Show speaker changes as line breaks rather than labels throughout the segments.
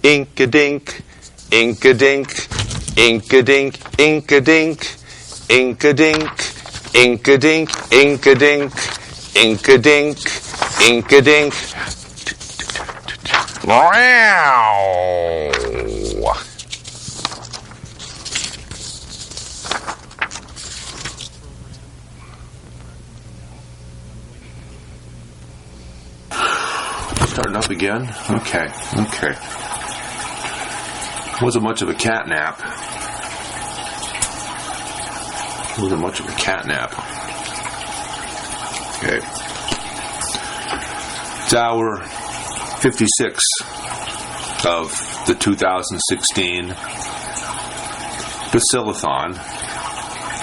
ink-a-dink, ink-a-dink, ink-a-dink, ink-a-dink, ink-a-dink, ink-a-dink, ink-a-dink, ink-a-dink, ink-a-dink. Wow!
Starting up again? Okay. Wasn't much of a cat nap. Okay. It's hour 56 of the 2016 Basil-Athon.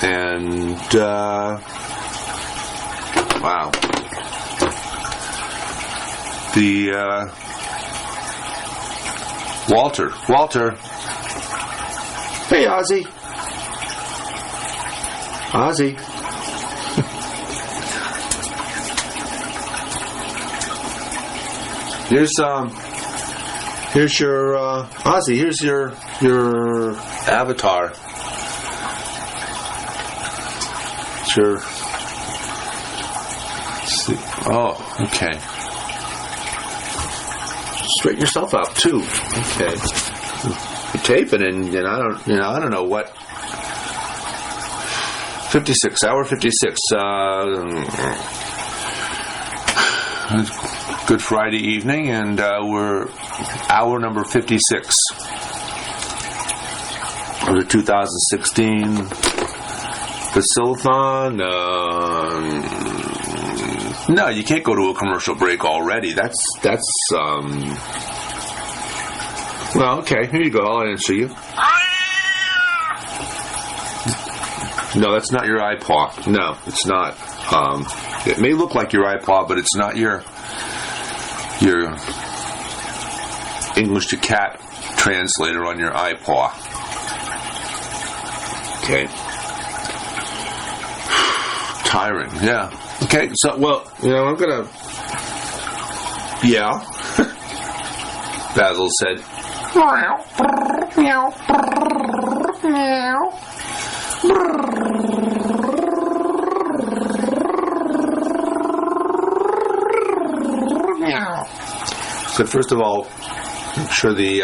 And, wow. The, Walter. Hey, Ozzy. Here's your, Ozzy, here's your avatar. Sure. Oh, okay. Straighten yourself up too. Okay. You're taping, and I don't know what. 56, hour 56. Good Friday evening, and we're hour number 56 of the 2016 Basil-Athon. No, you can't go to a commercial break already. That's well, okay, here you go. I'll answer you. No, that's not your IPAW. No, it's not. It may look like your IPAW, but it's not your English to cat translator on your IPAW. Okay. Tiring, yeah. Okay, so, well, I'm gonna... Yeah. Basil said... So first of all, I'm sure the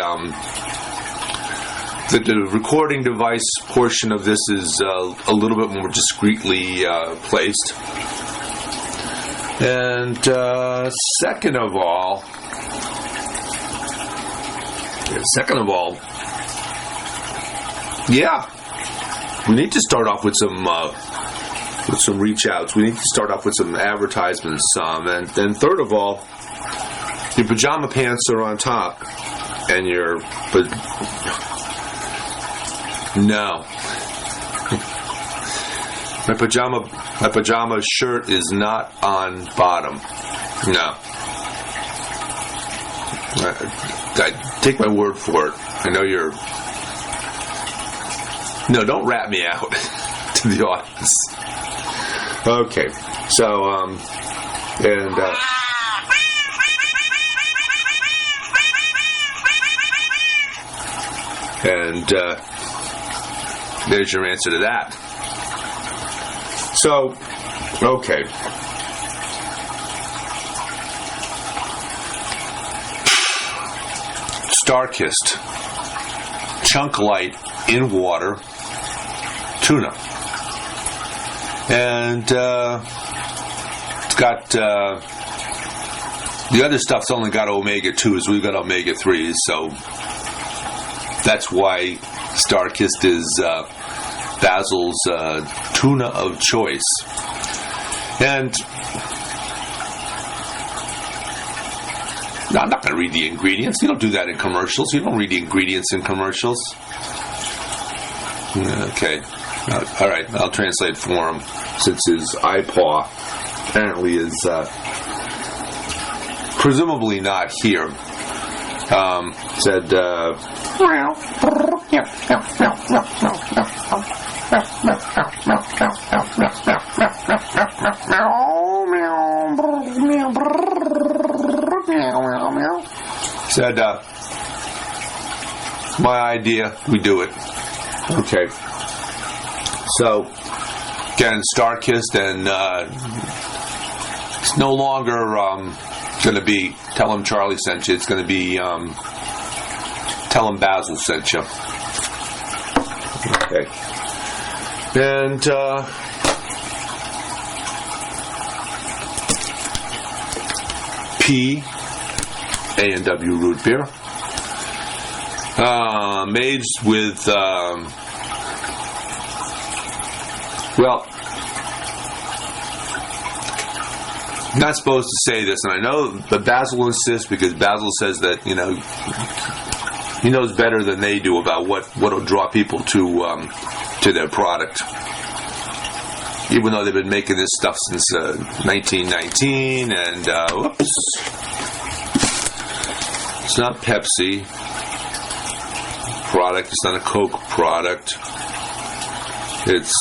recording device portion of this is a little bit more discreetly placed. And second of all, yeah, we need to start off with some reach outs. We need to start off with some advertisements. And then third of all, your pajama pants are on top, and your no. My pajama shirt is not on bottom. No. I take my word for it. I know you're... No, don't rat me out to the audience. Okay. So, and there's your answer to that. So, okay. Star-kissed, chunk light in water, tuna. And it's got, the other stuff's only got omega-2s, we've got omega-3s, so that's why Star-kissed is Basil's tuna of choice. And no, I'm not going to read the ingredients. You don't do that in commercials. You don't read the ingredients in commercials. Okay. All right. I'll translate for him, since his IPAW apparently is presumably not here. Said, said, my idea. We do it. Okay. So, again, Star-Kissed, and it's no longer going to be tell him Charlie sent you. It's going to be tell him Basil sent you. Okay. And A&W root beer. Made with, well, not supposed to say this, and I know, but Basil insists, because Basil says that, he knows better than they do about what'll draw people to their product. Even though they've been making this stuff since 1919, and whoops, it's not Pepsi product. It's not a Coke product. It's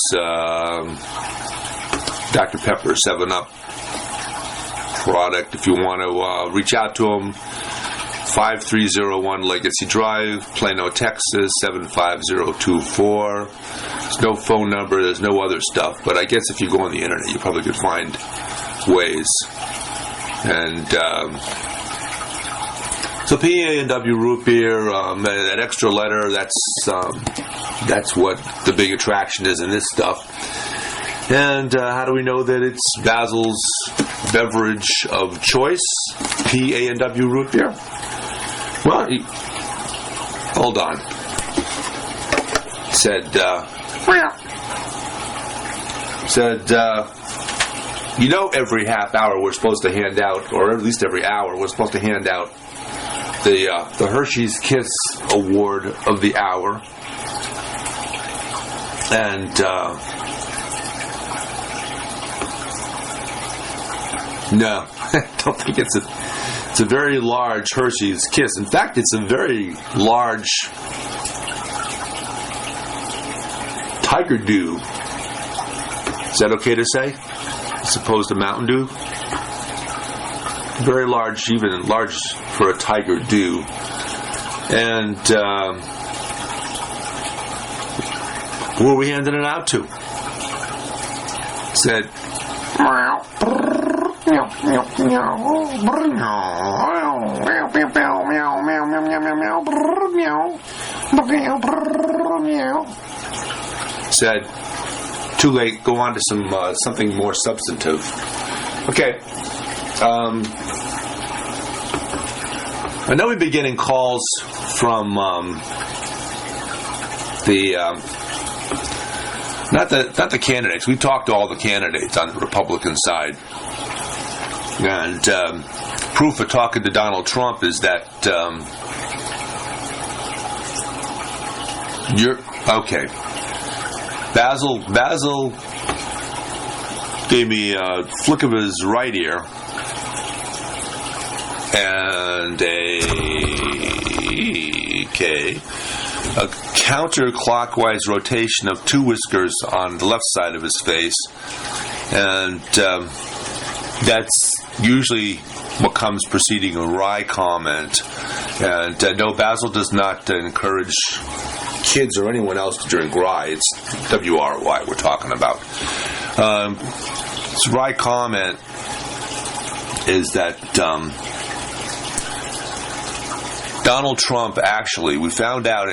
Dr. Pepper 7-Up product. If you want to reach out to them, 5301 Legacy Drive, Plano, Texas 75024. There's no phone number. There's no other stuff. But I guess if you go on the internet, you probably could find ways. And so PA&W root beer, that extra letter, that's what the big attraction is in this stuff. And how do we know that it's Basil's beverage of choice, PA&W root beer? Well, hold on. Said, every half hour we're supposed to hand out, or at least every hour, we're supposed to hand out the Hershey's Kiss Award of the hour. And no, I don't think it's a very large Hershey's Kiss. In fact, it's a very large Tiger Dew. Is that okay to say? As opposed to Mountain Dew? Very large, even large for a Tiger Dew. And who are we handing it out to? Said, said, too late, go on to something more substantive. Okay. I know we've been getting calls from not the candidates. We talked to all the candidates on the Republican side, and proof of talking to Donald Trump is that you're okay. Basil gave me a flick of his right ear and a counterclockwise rotation of two whiskers on the left side of his face, and that's usually what comes preceding a wry comment. And no, Basil does not encourage kids or anyone else to drink rye. It's WRY we're talking about. This wry comment is that Donald Trump, actually, we found out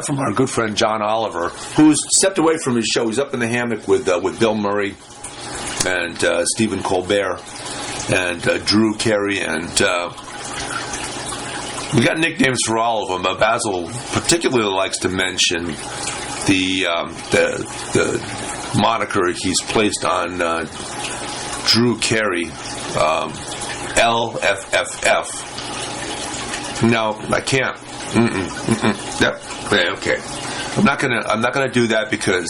from our good friend John Oliver, who's stepped away from his show. He's up in the hammock with Bill Murray and Stephen Colbert and Drew Carey, and we got nicknames for all of them. Basil particularly likes to mention the moniker he's placed on Drew Carey, LFFF. No, I can't. Yep. Okay. I'm not gonna do that because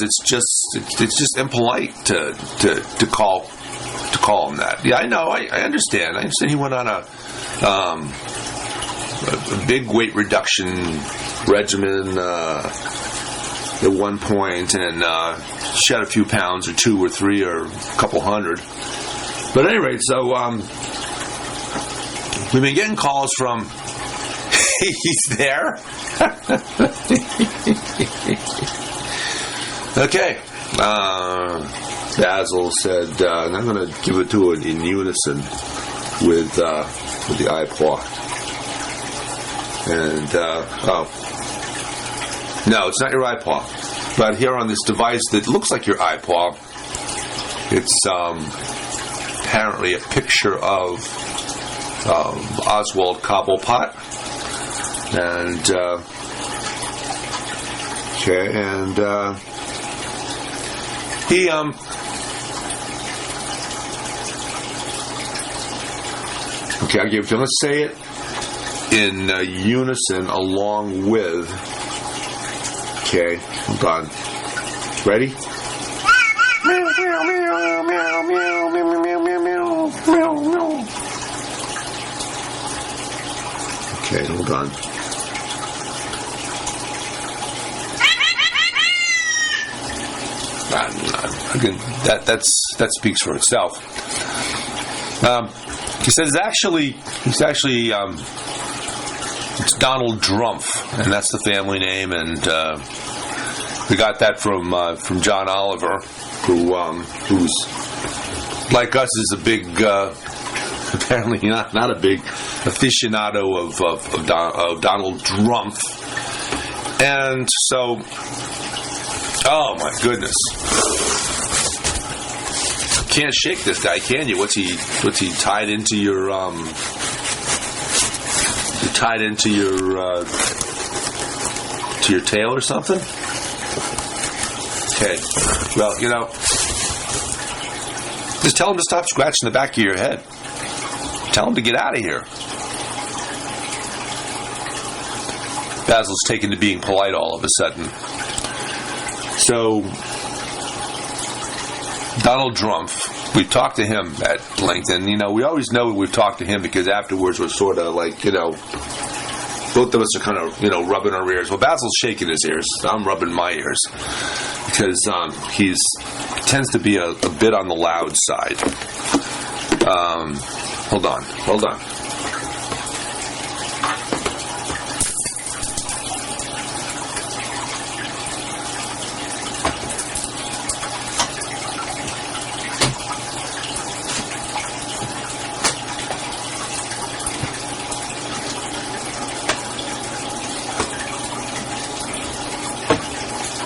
it's just impolite to call him that. Yeah, I know. I understand. I understand he went on a big weight reduction regimen at one point and shed a few pounds or 2 or 3 or a couple hundred. But at any rate, so we've been getting calls from. He's there. Okay. Basil said, and I'm going to give it to it in unison with the IPAW. And no, it's not your IPAW. But here on this device that looks like your IPAW, it's apparently a picture of Oswald Cobblepot. And okay, and he okay, I'll give it to you. Let's say it in unison along with. Okay, hold on. Ready? Okay, hold on. Again, that speaks for itself. He says it's Donald Strumpf, and that's the family name, and we got that from John Oliver, who's like us is a big, apparently not a big aficionado of Donald Strumpf, and so. Oh my goodness! Can't shake this guy, can you? What's he tied into your to your tail or something? Okay. Well, just tell him to stop scratching the back of your head. Tell him to get out of here. Basil's taken to being polite all of a sudden. So, Donald Strumpf, we've talked to him at length, and, we always know we've talked to him because afterwards we're sort of like, both of us are kind of, rubbing our ears. Well, Basil's shaking his ears. I'm rubbing my ears because he tends to be a bit on the loud side. Hold on.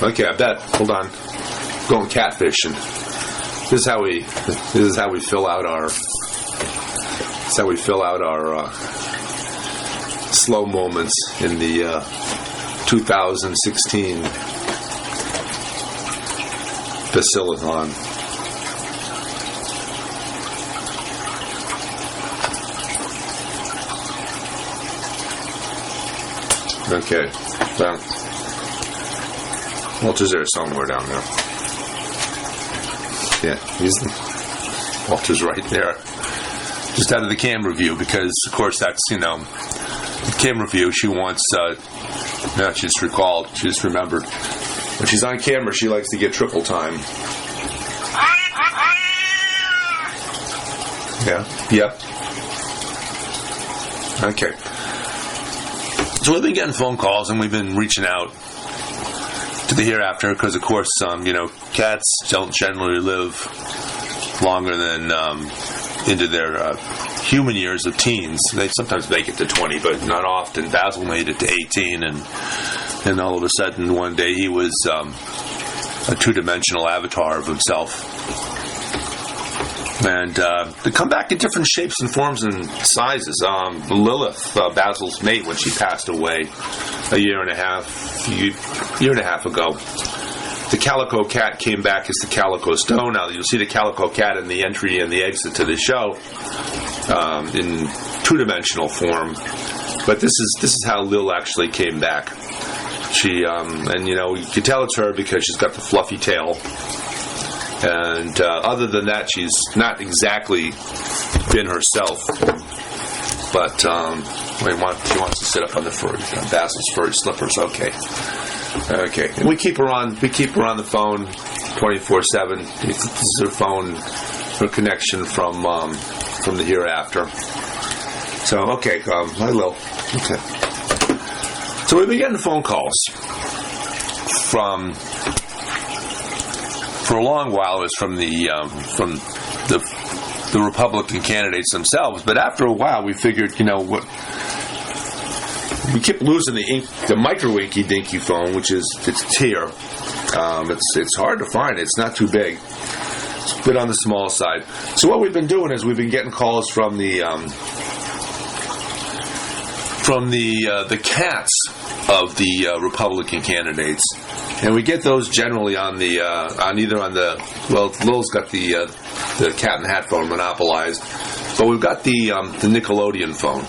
Okay, I bet. Hold on. Going catfishing. This is how we fill out our. This is how we fill out our slow moments in the 2016 Basil-Athon. Okay. Well. Walter's there somewhere down there. Yeah, Walter's right there. Just out of the camera view, because, of course, that's, the camera view. She wants, she just recalled, she just remembered. When she's on camera, she likes to get triple time. Yeah, yep. Okay. So we've been getting phone calls, and we've been reaching out to the hereafter, because of course, cats don't generally live longer than into their human years of teens. They sometimes make it to 20, but not often. Basil made it to 18, and all of a sudden, one day he was a two-dimensional avatar of himself. And they come back in different shapes and forms and sizes. Lilith, Basil's mate, when she passed away a year and a half ago, the Calico Cat came back as the Calico Stone. Now you'll see the Calico Cat in the entry and the exit to the show in two-dimensional form. But this is how Lil actually came back. She and you can tell it's her because she's got the fluffy tail. And other than that, she's not exactly been herself. But she wants to sit up on the Basil's furry slippers. Okay. And we keep her on the phone 24/7. This is her phone, her connection from the hereafter. So, okay, I will. Okay. So we've been getting phone calls for a long while. It was from the Republican candidates themselves, but after a while we figured, what, we kept losing the micro inky dinky phone, which it's here. It's hard to find. It's not too big. It's a bit on the small side. So what we've been doing is we've been getting calls from the cats of the Republican candidates, and we get those generally on Lil's got the Cat in the Hat phone monopolized, but we've got the Nickelodeon phone,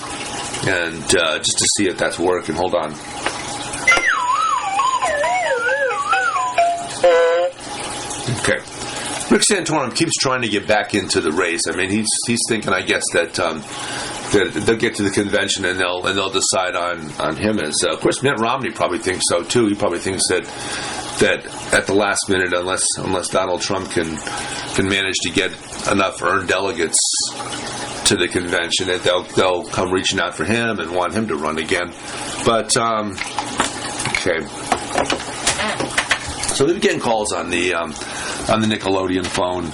and just to see if that's working. Hold on. Okay. Rick Santorum keeps trying to get back into the race. I mean, he's thinking, I guess, that they'll get to the convention and they'll decide on him as. Of course, Mitt Romney probably thinks so too. He probably thinks that at the last minute, unless Donald Trump can manage to get enough earned delegates to the convention, that they'll come reaching out for him and want him to run again. But okay. So they've been getting calls on the Nickelodeon phone,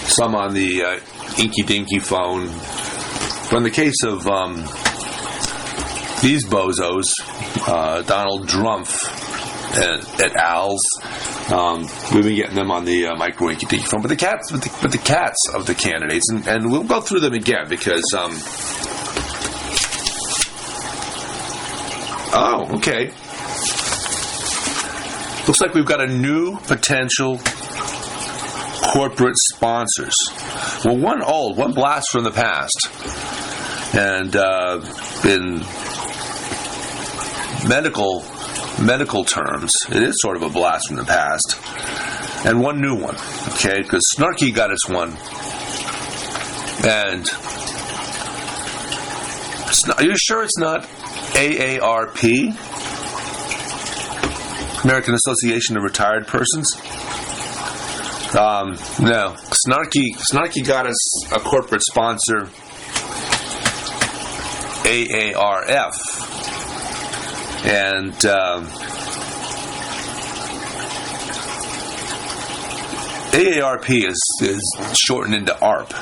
some on the Inky Dinky phone. But in the case of these bozos, Donald Strumpf et al.'s, we've been getting them on the micro Inky Dinky phone. But the cats of the candidates, and we'll go through them again because. Oh, okay. Looks like we've got a new potential corporate sponsors. Well, one blast from the past, and in medical terms, it is sort of a blast from the past, and one new one. Okay, because Snarky got its one, and are you sure it's not AARP? American Association of Retired Persons? No. Snarky got us a corporate sponsor, AARF. And AARP is shortened into ARP.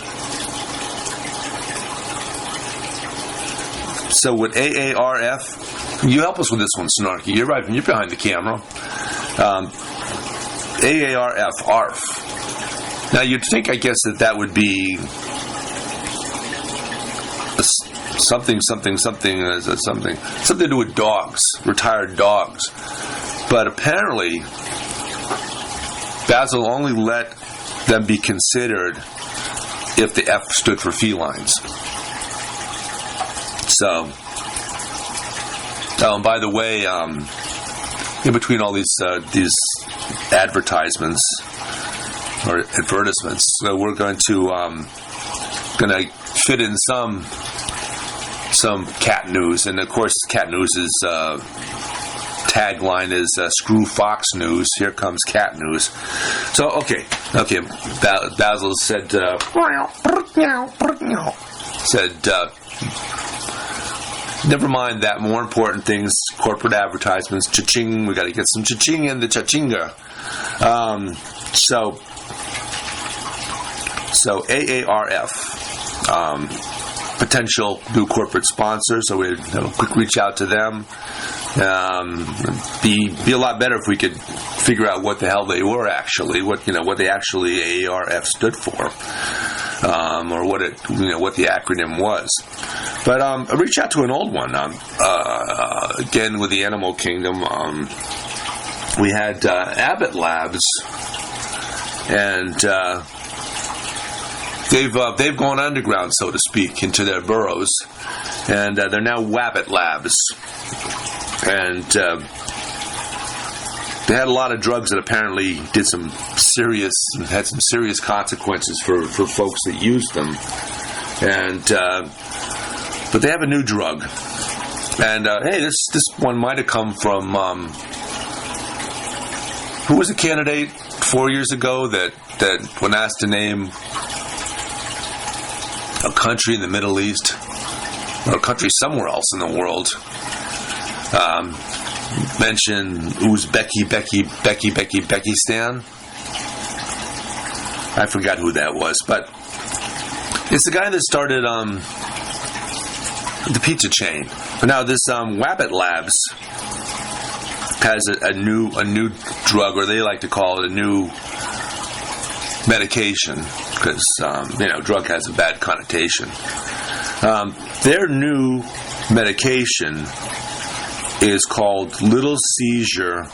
So with AARF, you help us with this one, Snarky. You're right. You're behind the camera. AARF, ARF. Now, you'd think, I guess, that would be something to do with dogs, retired dogs. But apparently, Basil only let them be considered if the F stood for felines. So, and by the way, in between all these advertisements or advertisements, we're going to fit in some cat news, and of course, cat news's tagline is "Screw Fox News, here comes cat news." So, okay. Basil said. Never mind that. More important things, corporate advertisements, cha-ching. We got to get some cha-ching in the cha-chinga. So AARF, potential new corporate sponsors. So we'd have a quick reach out to them. Be a lot better if we could figure out what the hell they were actually, what they actually AARF stood for, or what the acronym was. But reach out to an old one. Again, with the animal kingdom, we had Abbott Labs, and they've gone underground, so to speak, into their burrows, and they're now Wabbit Labs, and they had a lot of drugs that apparently had some serious consequences for folks that used them, and. But they have a new drug, and hey, this one might have come from who was a candidate 4 years ago that when asked to name a country in the Middle East, or a country somewhere else in the world. Mention Uzbekistan. I forgot who that was, but it's the guy that started the pizza chain. But now this Wabbit Labs has a new drug, or they like to call it a new medication, because drug has a bad connotation. Their new medication is called Little Caesar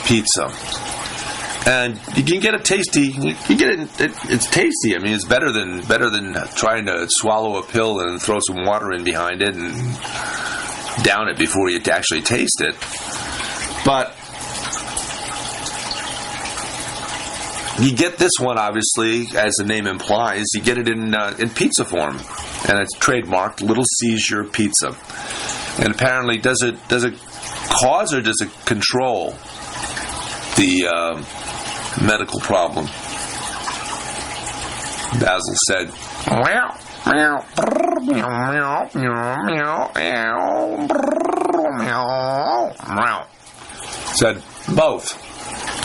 Pizza, and you can get a tasty. It's tasty. I mean, it's better than trying to swallow a pill and throw some water in behind it and down it before you actually taste it. But you get this one, obviously, as the name implies. You get it in pizza form, and it's trademarked Little Caesar Pizza. And apparently, does it cause or does it control the medical problem? Basil said, said both.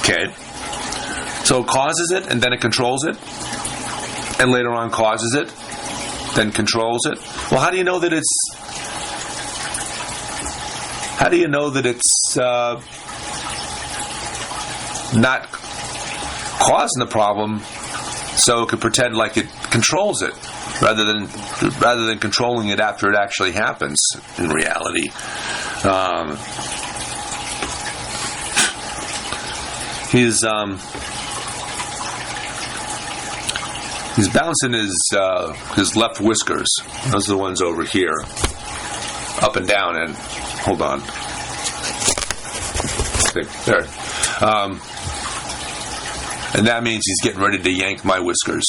Okay. So it causes it, and then it controls it, and later on causes it, then controls it. Well, how do you know that it's not causing the problem, so it could pretend like it controls it, rather than controlling it after it actually happens in reality? He's bouncing his left whiskers. Those are the ones over here, up and down. And hold on, there. And that means he's getting ready to yank my whiskers.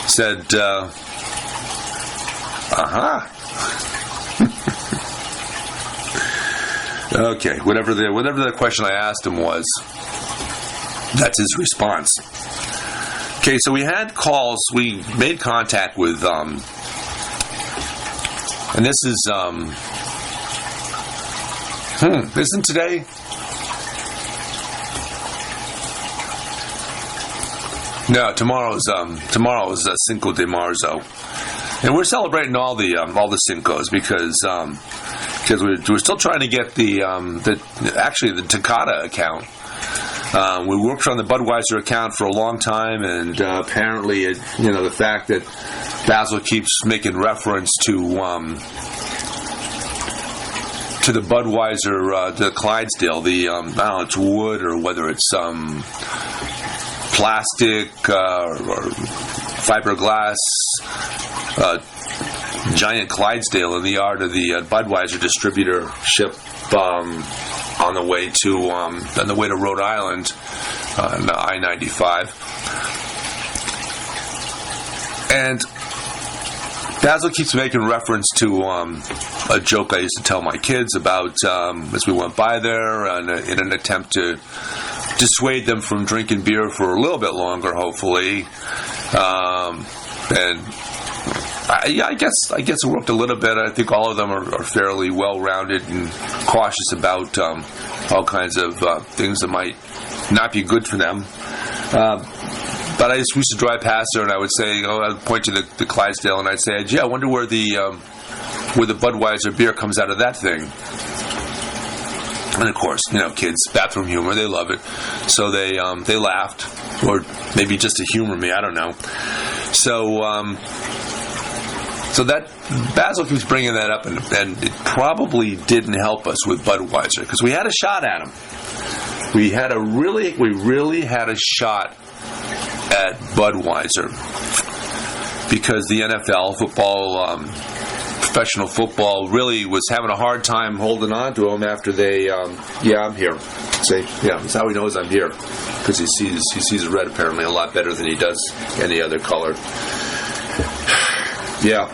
Said, Okay, whatever the question I asked him was, that's his response. Okay, so we had calls. We made contact with, and this is, isn't today? No, tomorrow's Cinco de Marzo, and we're celebrating all the Cincos because we're still trying to get the Takata account. We worked on the Budweiser account for a long time, and apparently, the fact that Basil keeps making reference to the Budweiser, the Clydesdale, I don't know, it's wood or whether it's plastic or fiberglass, giant Clydesdale in the yard of the Budweiser distributorship on the way to Rhode Island on I-95. And Basil keeps making reference to a joke I used to tell my kids about as we went by there, in an attempt to dissuade them from drinking beer for a little bit longer, hopefully. And I guess it worked a little bit. I think all of them are fairly well-rounded and cautious about all kinds of things that might not be good for them. But I used to drive past there, and I would say, I'd point to the Clydesdale, and I'd say, "Gee, I wonder where the Budweiser beer comes out of that thing." And of course, kids, bathroom humor, they love it. So they laughed, or maybe just to humor me, I don't know. So that Basil keeps bringing that up, and it probably didn't help us with Budweiser, because we had a shot at him. We really had a shot at Budweiser, because the NFL football, professional football, really was having a hard time holding on to him after they. I'm here. Say, that's how he knows I'm here, because he sees red apparently a lot better than he does any other color. I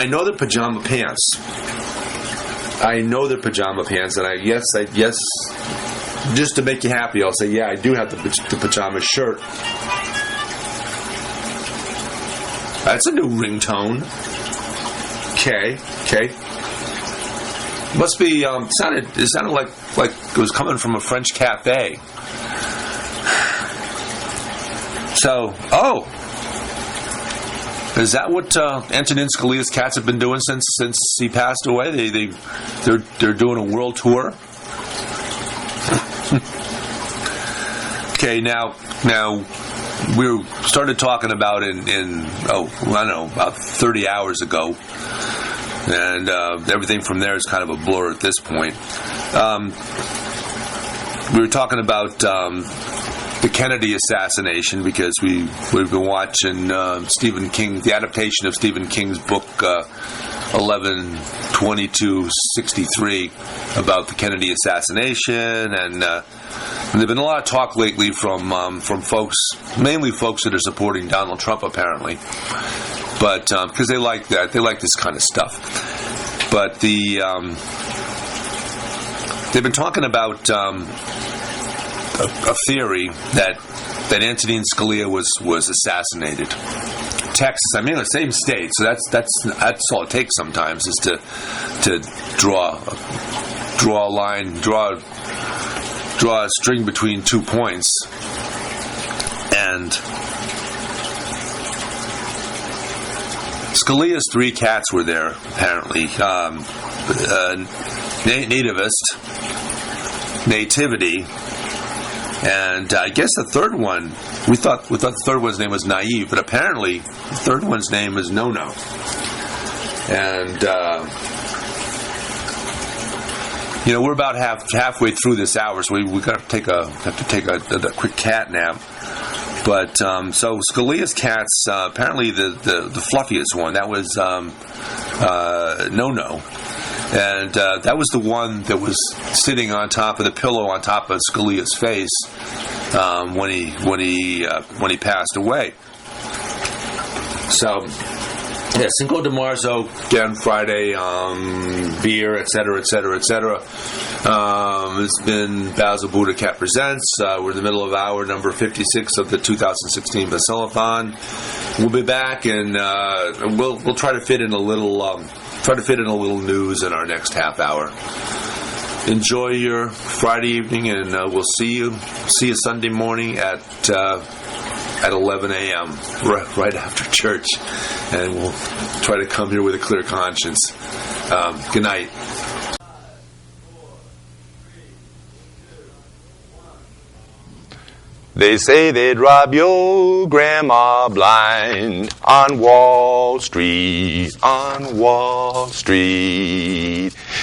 know they're pajama pants. And I guess, just to make you happy, I'll say, I do have the pajama shirt. That's a new ringtone. Okay. Must be it sounded like it was coming from a French cafe. So, is that what Antonin Scalia's cats have been doing since he passed away? They're doing a world tour. Okay, now we started talking about about 30 hours ago, and everything from there is kind of a blur at this point. We were talking about the Kennedy assassination because we've been watching Stephen King, the adaptation of Stephen King's book 11/22/63 about the Kennedy assassination, and there's been a lot of talk lately from folks, mainly folks that are supporting Donald Trump apparently, but because they like this kind of stuff. But they've been talking about a theory that Antonin Scalia was assassinated. Texas, the same state, so that's all it takes sometimes is to draw a line, draw a string between 2 points, and Scalia's 3 cats were there apparently. Nativist, Nativity, and I guess the third one, we thought the third one's name was Naive, but apparently the third one's name is No-No. And we're about halfway through this hour, so we have to take a quick cat nap. But so Scalia's cats, apparently the fluffiest one, that was No-No. And that was the one that was sitting on top of the pillow on top of Scalia's face when he passed away. So, yeah, Cinco de Marzo, again, Friday, beer, etc. It's been Basil BuddhaCat Presents. We're in the middle of hour number 56 of the 2016 Basil-Athon. We'll be back, and we'll try to fit in a little news in our next half hour. Enjoy your Friday evening, and we'll see you Sunday morning at 11 a.m. right after church, and we'll try to come here with a clear conscience. Good night.
They say they'd rob your grandma blind on Wall Street,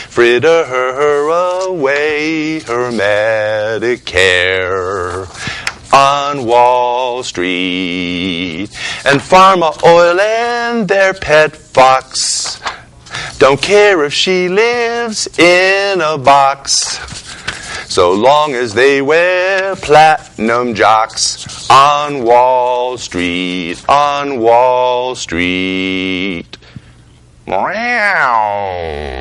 fritter her away her Medicare on Wall Street, and Pharma Oil and their pet fox don't care if she lives in a box, so long as they wear platinum jocks on Wall Street, Meow.